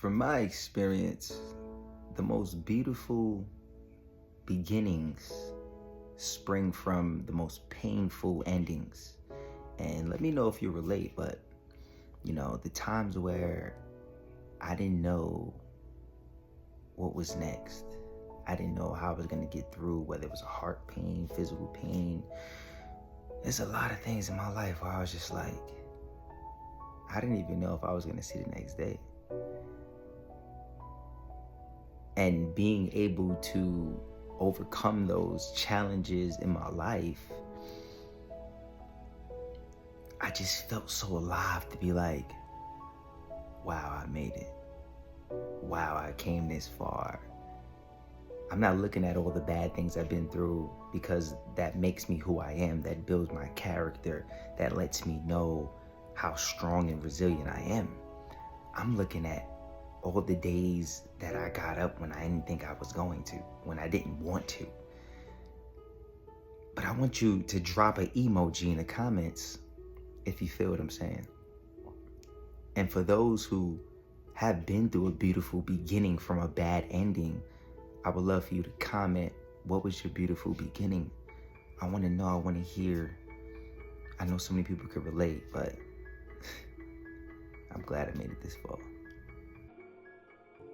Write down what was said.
From my experience, the most beautiful beginnings spring from the most painful endings. And let me know if you relate, but the times where I didn't know what was next. I didn't know how I was going to get through, whether it was a heart pain, physical pain. There's a lot of things in my life where I was just like, I didn't even know if I was going to see the next day. And being able to overcome those challenges in my life, I just felt so alive to be like, wow, I made it. Wow, I came this far. I'm not looking at all the bad things I've been through, because that makes me who I am, that builds my character, that lets me know how strong and resilient I am. I'm looking at all the days that I got up when I didn't think I was going to, when I didn't want to. But I want you to drop an emoji in the comments if you feel what I'm saying. And for those who have been through a beautiful beginning from a bad ending, I would love for you to comment, what was your beautiful beginning? I want to know, I want to hear. I know so many people could relate, but I'm glad I made it this far.